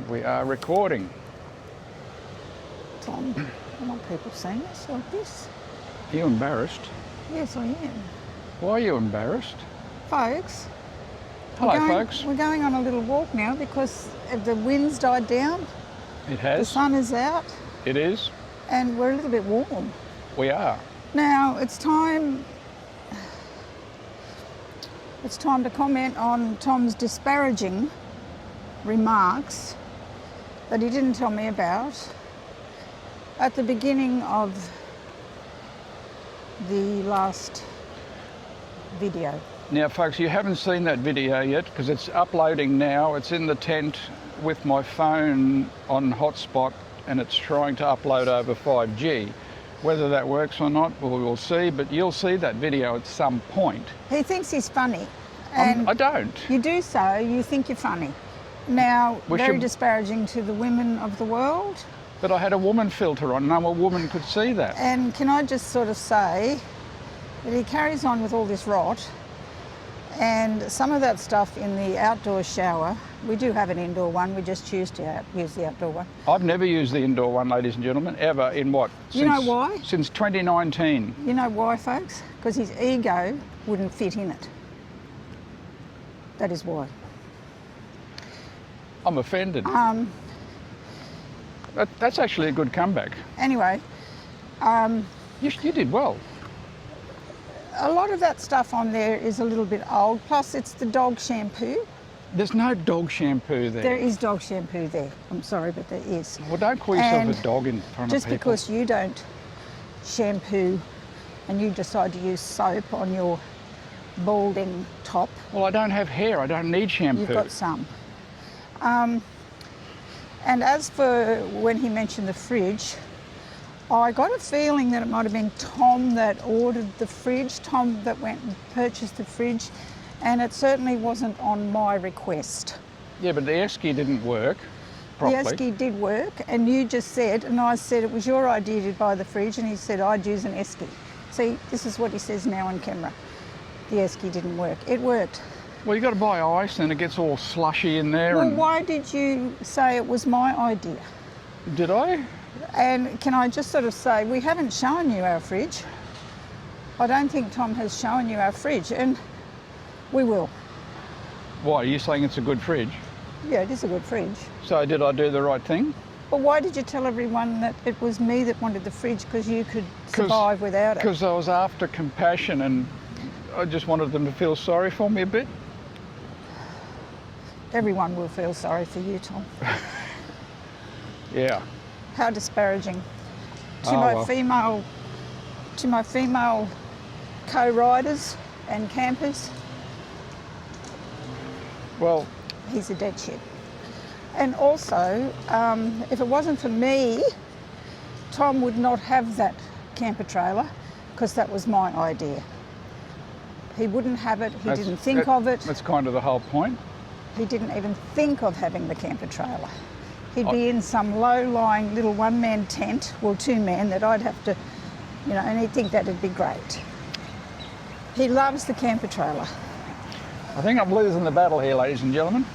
We are recording. Tom, I want people seeing us like this. Are you embarrassed? Yes, I am. Why are you embarrassed? Folks. Hello, folks. We're going on a little walk now because the wind's died down. It has. The sun is out. It is. And we're a little bit warm. We are. Now, it's time to comment on Tom's disparaging remarks that he didn't tell me about at the beginning of the last video. Now, folks, you haven't seen that video yet because it's uploading now. It's in the tent with my phone on hotspot and it's trying to upload over 5G. Whether that works or not, we will see, but you'll see that video at some point. He thinks he's funny. And I don't. You do so, you think you're funny. Now, very disparaging to the women of the world. But I had a woman filter on, no woman could see that. And can I just sort of say that he carries on with all this rot, and some of that stuff in the outdoor shower, we do have an indoor one, we just choose to use the outdoor one. I've never used the indoor one, ladies and gentlemen, ever, in what? You know why? Since 2019. You know why, folks? Because his ego wouldn't fit in it. That is why. I'm offended. That's actually a good comeback. Anyway. You did well. A lot of that stuff on there is a little bit old, plus it's the dog shampoo. There's no dog shampoo there. There is dog shampoo there. I'm sorry, but there is. Well, don't call yourself a dog in front of people. Just because you don't shampoo and you decide to use soap on your balding top. Well, I don't have hair. I don't need shampoo. You've got some. And as for when he mentioned the fridge, I got a feeling that it might have been Tom that ordered the fridge, Tom that went and purchased the fridge, and it certainly wasn't on my request. Yeah, but the esky didn't work properly. The esky did work, and you just said, and I said it was your idea to buy the fridge, and he said I'd use an esky. See, this is what he says now on camera. The esky didn't work. It worked. Well, you've got to buy ice and it gets all slushy in there. Well, why did you say it was my idea? Did I? And can I just sort of say, we haven't shown you our fridge. I don't think Tom has shown you our fridge, and we will. Why, are you saying it's a good fridge? Yeah, it is a good fridge. So did I do the right thing? Well, why did you tell everyone that it was me that wanted the fridge because you could survive without it? Because I was after compassion and I just wanted them to feel sorry for me a bit. Everyone will feel sorry for you, Tom. Yeah. How disparaging to my female co-riders and campers. Well, he's a dead shit. And also, if it wasn't for me, Tom would not have that camper trailer because that was my idea. He wouldn't have it. He didn't think of it. That's kind of the whole point. He didn't even think of having the camper trailer. He'd be in some low-lying little one-man tent, well, two-man, that I'd have to, and he'd think that'd be great. He loves the camper trailer. I think I'm losing the battle here, ladies and gentlemen.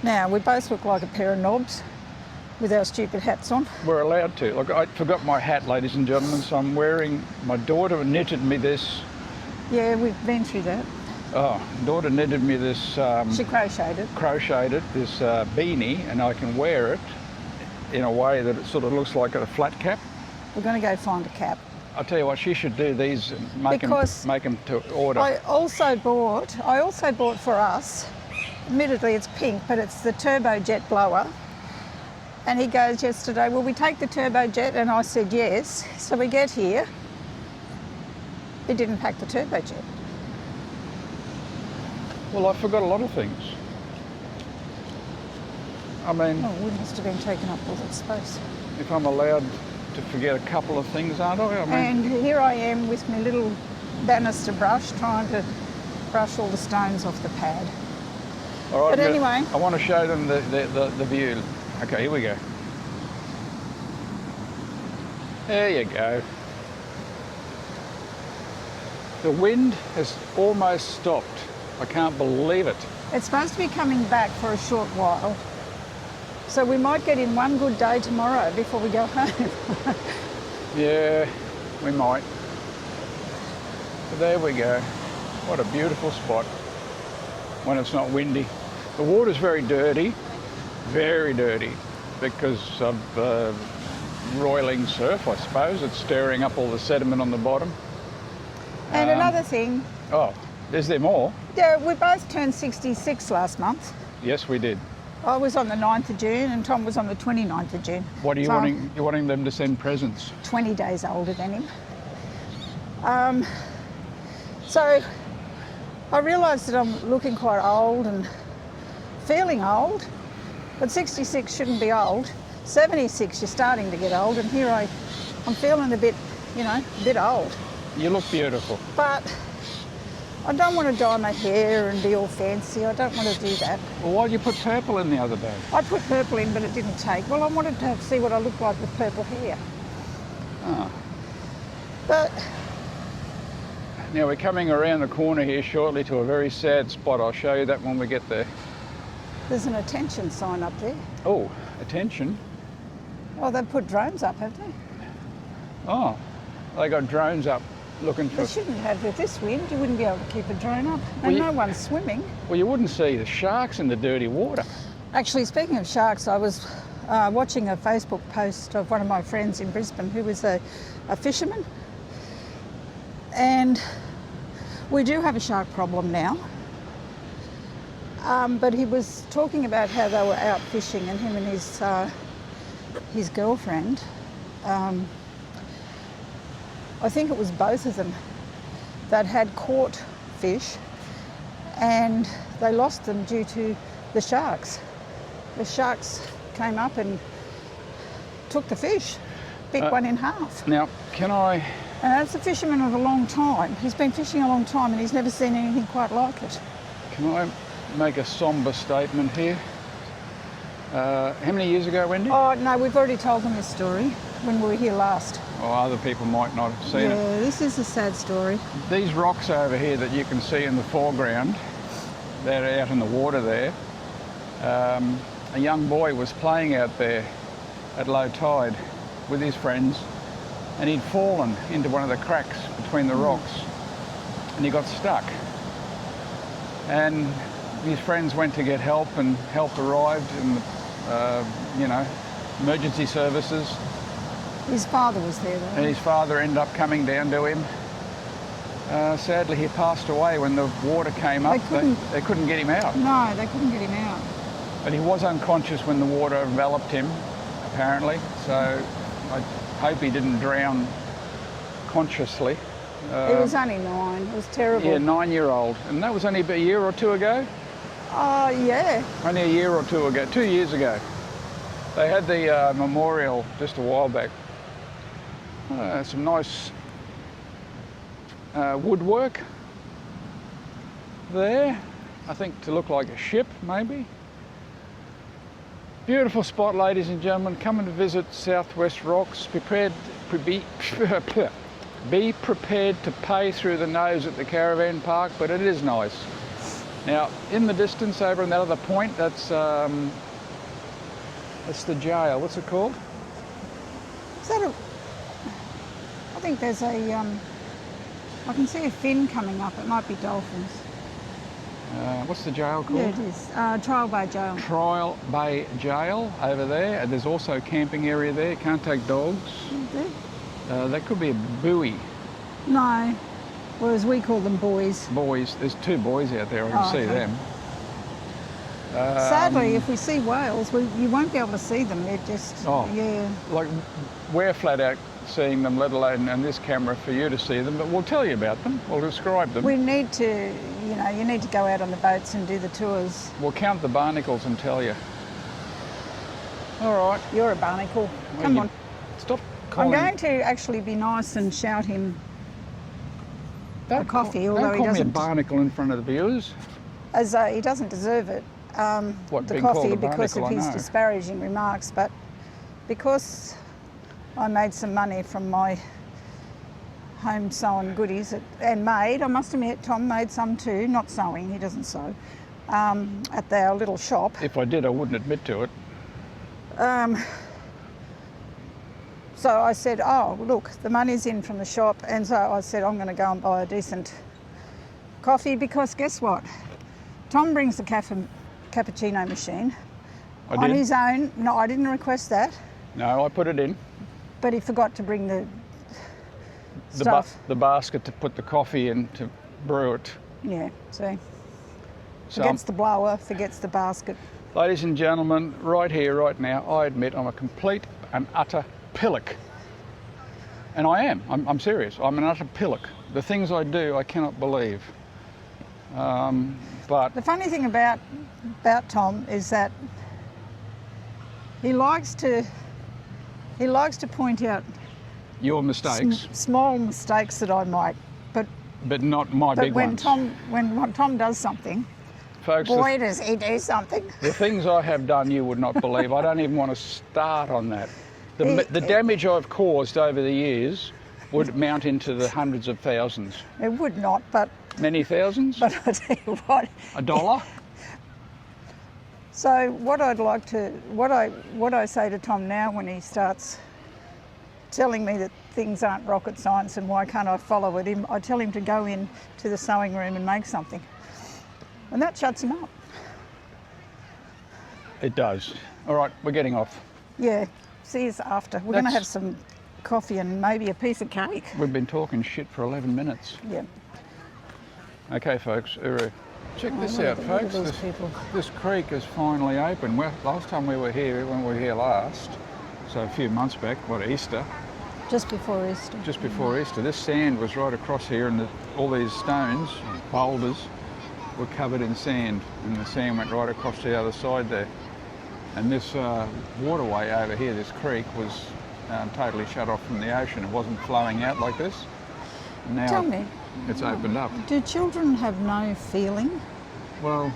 Now, we both look like a pair of knobs with our stupid hats on. We're allowed to. Look, I forgot my hat, ladies and gentlemen, so I'm wearing, my daughter knitted me this. Yeah, we've been through that. Oh, daughter knitted me this... she crocheted. Crocheted this beanie, and I can wear it in a way that it sort of looks like a flat cap. We're going to go find a cap. I'll tell you what, she should do these and make them to order. I also bought for us, admittedly it's pink, but it's the turbojet blower. And he goes yesterday, will we take the turbojet? And I said yes. So we get here, he didn't pack the turbojet. Well, I forgot a lot of things. I mean... Oh, we must have been taking up all that space. If I'm allowed to forget a couple of things, aren't I? And here I am with my little banister brush trying to brush all the stones off the pad. All right, but anyway... I want to show them the view. Okay, here we go. There you go. The wind has almost stopped. I can't believe it. It's supposed to be coming back for a short while. So we might get in one good day tomorrow before we go home. Yeah, we might. But there we go. What a beautiful spot when it's not windy. The water's very dirty, because of roiling surf, I suppose. It's stirring up all the sediment on the bottom. And another thing, Oh, is there more? yeah, we both turned 66 last month. Yes, we did. I was on the 9th of June and Tom was on the 29th of June. What are you So wanting? You're wanting them to send presents? 20 days older than him. So I realised that I'm looking quite old and feeling old, but 66 shouldn't be old. 76, you're starting to get old, and here I'm feeling a bit, a bit old. You look beautiful. But I don't want to dye my hair and be all fancy. I don't want to do that. Well, why'd you put purple in the other day? I put purple in, but it didn't take. Well, I wanted to see what I looked like with purple hair. Oh. But Now we're coming around the corner here shortly to a very sad spot. I'll show you that when we get there. there's an attention sign up there. Oh, attention. Oh, they've put drones up, have they? Oh, they got drones up looking for... They shouldn't have with this wind. You wouldn't be able to keep a drone up. Well, And no one's swimming. Well, you wouldn't see the sharks in the dirty water. Actually, speaking of sharks, I was watching a Facebook post of one of my friends in Brisbane who was a fisherman. And we do have a shark problem now. But he was talking about how they were out fishing, and him and his girlfriend, I think it was both of them, that had caught fish and they lost them due to the sharks. The sharks came up and took the fish, bit one in half. Now, can I... And that's a fisherman of a long time. He's been fishing a long time and he's never seen anything quite like it. Can I make a sombre statement here? How many years ago, Wendy? Oh, no, we've already told them this story when we were here last. Or other people might not have seen it. Yeah, this is a sad story. These rocks over here that you can see in the foreground, they're out in the water there. A young boy was playing out there at low tide with his friends, and he'd fallen into one of the cracks between the rocks and he got stuck. And his friends went to get help, and help arrived, and emergency services. His father was there though. And his father ended up coming down to him. Sadly, he passed away when the water came up. They couldn't get him out. No, they couldn't get him out. But he was unconscious when the water enveloped him, apparently. So I hope he didn't drown consciously. He was only 9. It was terrible. Yeah, 9-year-old. And that was only a year or two ago? Oh, yeah. Only a year or two ago, 2 years ago. They had the memorial just a while back. Some nice woodwork there, I think to look like a ship maybe. Beautiful spot, ladies and gentlemen. Come and visit Southwest Rocks. Be prepared to pay through the nose at the caravan park, but it is nice. Now, in the distance over on that other point, that's the jail. What's it called? Is that I think there's a, I can see a fin coming up. It might be dolphins. What's the jail called? Yeah, it is. Trial Bay Jail. Trial Bay Jail over there. And there's also a camping area there. You can't take dogs. Is there? That could be a buoy. No. Or as we call them, boys. Boys. There's 2 boys out there. I can see okay. them. Sadly, if we see whales, you won't be able to see them. They're just, yeah. Like, we're flat out seeing them, let alone on this camera for you to see them, but we'll tell you about them. We'll describe them. We need to, you need to go out on the boats and do the tours. We'll count the barnacles and tell you. All right. You're a barnacle. Come on. Stop I'm calling... going to actually be nice and shout him a coffee, although don't call he me a doesn't. barnacle in front of the viewers. As he doesn't deserve it. What, the being called coffee a because barnacle, of his I know. disparaging remarks, but because I made some money from my home sewn goodies and made, I must admit Tom made some too, not sewing, he doesn't sew, at our little shop. If I did, I wouldn't admit to it. So I said, oh, look, the money's in from the shop. And so I said, I'm going to go and buy a decent coffee because guess what? Tom brings the cappuccino machine on his own. No, I didn't request that. No, I put it in. But he forgot to bring the stuff. The basket to put the coffee in to brew it. Yeah, see. So Forgets the blower, forgets the basket. ladies and gentlemen, right here, right now, I admit I'm a complete and utter pillock. And I am. I'm serious. I'm an utter pillock. The things I do, I cannot believe. But The funny thing about Tom is that he likes to point out your mistakes, small mistakes that I might, but not my big ones. When Tom does something, folks, boy, does he do something. the things I have done, you would not believe. I don't even want to start on that. The damage I've caused over the years would mount into the hundreds of thousands. It would not, but Many thousands? I tell you what. $1? So what I say to Tom now when he starts telling me that things aren't rocket science and why can't I follow with him, I tell him to go in to the sewing room and make something. And that shuts him up. It does. All right, we're getting off. Yeah, see us after. We're going to have some coffee and maybe a piece of cake. We've been talking shit for 11 minutes. Yeah. Okay, folks, Uru. Check this out, look at folks. these people. This creek is finally open. Well, last time we were here, when we were here last, so a few months back, Easter? Just before Easter. Just before Easter. This sand was right across here and all these stones, boulders, were covered in sand, and the sand went right across the other side there. And this waterway over here, this creek, was totally shut off from the ocean. It wasn't flowing out like this. Now Tell me, it's opened up. do children have no feeling? Well,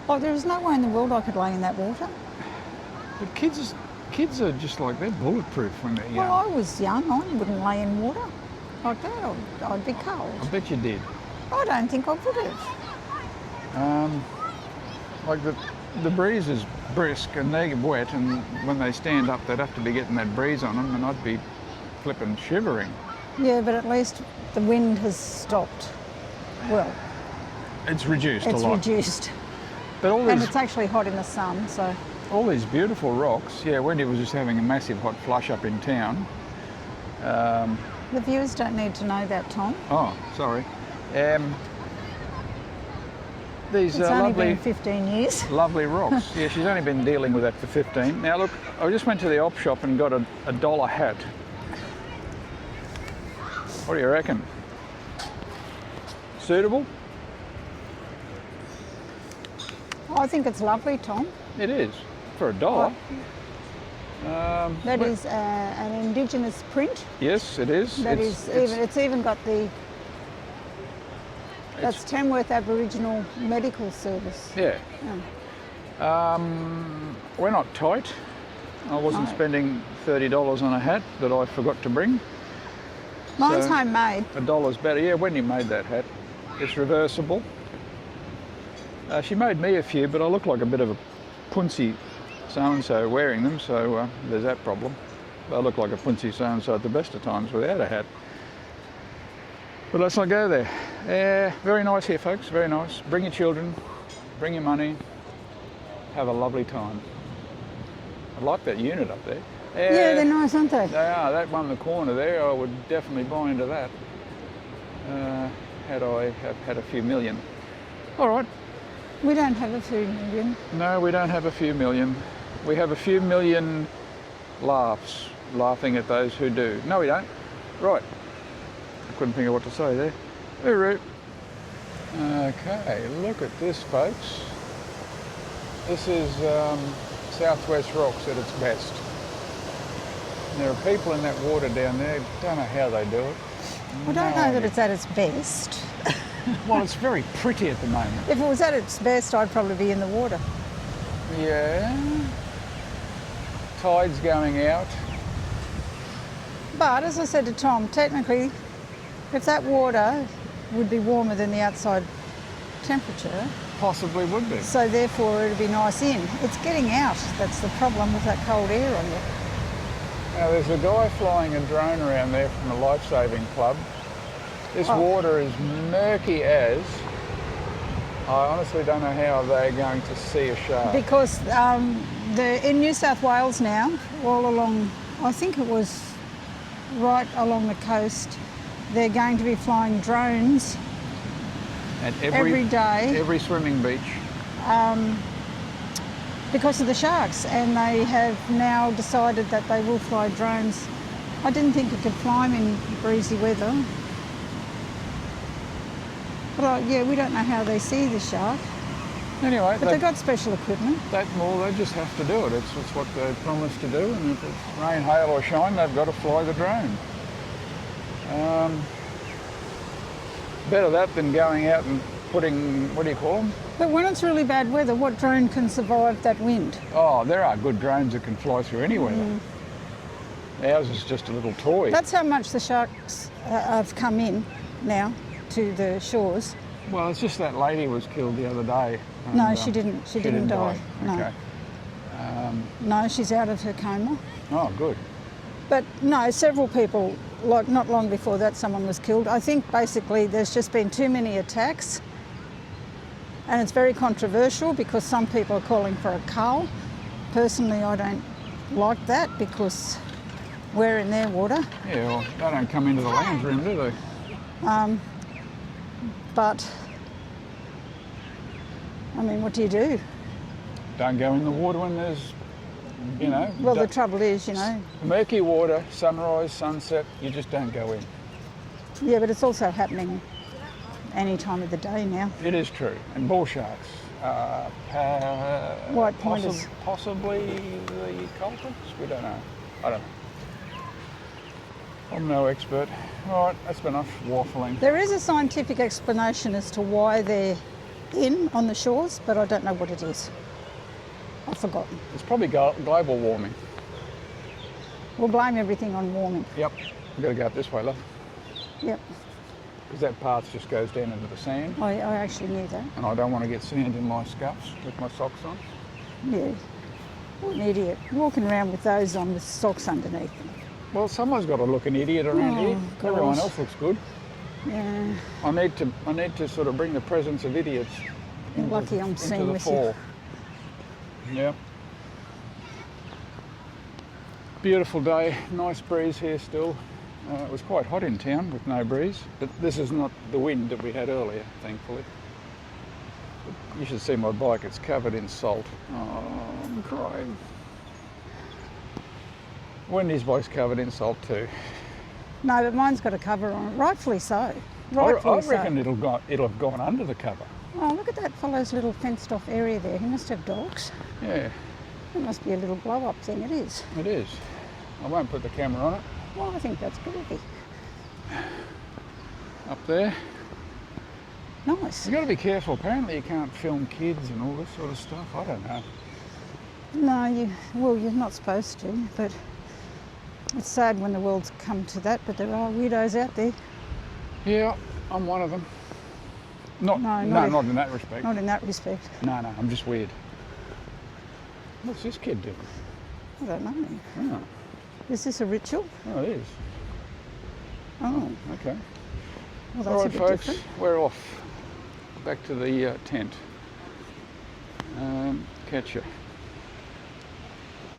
Like there is no way in the world I could lay in that water. but kids are just like, they're bulletproof when they're young. Well, I was young, I wouldn't lay in water like that. I'd be cold. I bet you did. I don't think I would have. Like the breeze is brisk and they're wet, and when they stand up they'd have to be getting that breeze on them, and I'd be flipping shivering. Yeah, but at least the wind has stopped. Well, It's reduced a it's lot. reduced. But And it's actually hot in the sun, so. all these beautiful rocks. Yeah, Wendy was just having a massive hot flush up in town. The viewers don't need to know that, Tom. Oh, sorry. These It's only lovely, been 15 years. lovely rocks. Yeah, she's only been dealing with that for 15. Now look, I just went to the op shop and got a dollar hat. What do you reckon? Suitable? I think it's lovely, Tom. It is, for $1. That is an Indigenous print. Yes, it is. It's even got the. That's Tamworth Aboriginal Medical Service. Yeah. We're not tight. I wasn't spending $30 on a hat that I forgot to bring. Mine's So, homemade. $1's better. Yeah, Wendy made that hat. It's reversible. She made me a few, but I look like a bit of a punsy so-and-so wearing them, so there's that problem. I look like a punsy so-and-so at the best of times without a hat. But let's not go there. Very nice here, folks, very nice. Bring your children, bring your money, have a lovely time. I like that unit up there. Yeah, they're nice, aren't they? They are. That one in the corner there, I would definitely buy into that. Had I have had a few million. All right. We don't have a few million. No, we don't have a few million. We have a few million laughs, laughing at those who do. No, we don't. Right. I couldn't think of what to say there. Uru. Okay, look at this, folks. This is Southwest Rocks at its best. There are people in that water down there, don't know how they do it. I don't know that it's at its best. Well, it's very pretty at the moment. If it was at its best, I'd probably be in the water. Yeah. Tide's going out. But as I said to Tom, technically, if that water would be warmer than the outside temperature, Possibly would be. So therefore it'd be nice in. It's getting out. That's the problem with that cold air on you. Now there's a guy flying a drone around there from the Lifesaving Club. This water is murky as. I honestly don't know how they're going to see a shark. Because in New South Wales now, all along, I think it was right along the coast, they're going to be flying drones At every day. Every swimming beach. Because of the sharks, and they have now decided that they will fly drones. I didn't think you could fly them in breezy weather. But yeah, we don't know how they see the shark. Anyway, But they've got special equipment. they just have to do it. It's what they promised to do, and if it's rain, hail or shine, they've got to fly the drone. Better that than going out and putting, what do you call them? But when it's really bad weather, what drone can survive that wind? Oh, there are good drones that can fly through any weather. Ours is just a little toy. That's how much the sharks have come in now to the shores. Well, it's just that lady was killed the other day. And, No, she didn't. She didn't die. No. Okay. No, she's out of her coma. Oh, good. But no, several people, like not long before that, someone was killed. I think basically there's just been too many attacks, and it's very controversial because some people are calling for a cull. Personally, I don't like that because we're in their water. Yeah, well, they don't come into the lounge room, do they? But I mean, what do you do? Don't go in the water when there's, you know, Well, the trouble is, you know, murky water, sunrise, sunset, you just don't go in. yeah, but it's also happening any time of the day now. It is true. And bull sharks are White pointers. possibly the culprits? We don't know. I don't know. I'm no expert. All right, that's enough waffling. There is a scientific explanation as to why they're in on the shores, but I don't know what it is. I've forgotten. It's probably global warming. We'll blame everything on warming. Yep. We've got to go up this way, love. Yep, Because that path just goes down into the sand. I actually knew that. And I don't want to get sand in my scuffs with my socks on. Yeah. What an idiot. Walking around with those on with socks underneath. Well, someone's got to look an idiot around here. gosh. Everyone else looks good. Yeah. I need to sort of bring the presence of idiots You're lucky I'm into seeing the with fall. Yeah. Beautiful day, nice breeze here still. It was quite hot in town with no breeze, but this is not the wind that we had earlier, thankfully. But you should see my bike, it's covered in salt. Oh, I'm crying. Wendy's bike's covered in salt too. No, but mine's got a cover on it, rightfully so. I Rightfully reckon so. it'll have gone under the cover. Oh, look at that fellow's little fenced off area there. He must have dogs. Yeah, It must be a little blow up thing. It is. it is. I won't put the camera on it. Well, I think that's groovy. Up there. Nice. You've got to be careful. Apparently you can't film kids and all this sort of stuff. I don't know. No, you're not supposed to, but it's sad when the world's come to that, but there are weirdos out there. Yeah, I'm one of them. Not in that respect. Not in that respect. No, I'm just weird. What's this kid doing? I don't know. Oh, Is this a ritual? it is. Oh, Okay. well, that's All a right, bit folks, different. we're off. Back to the tent. Catch you.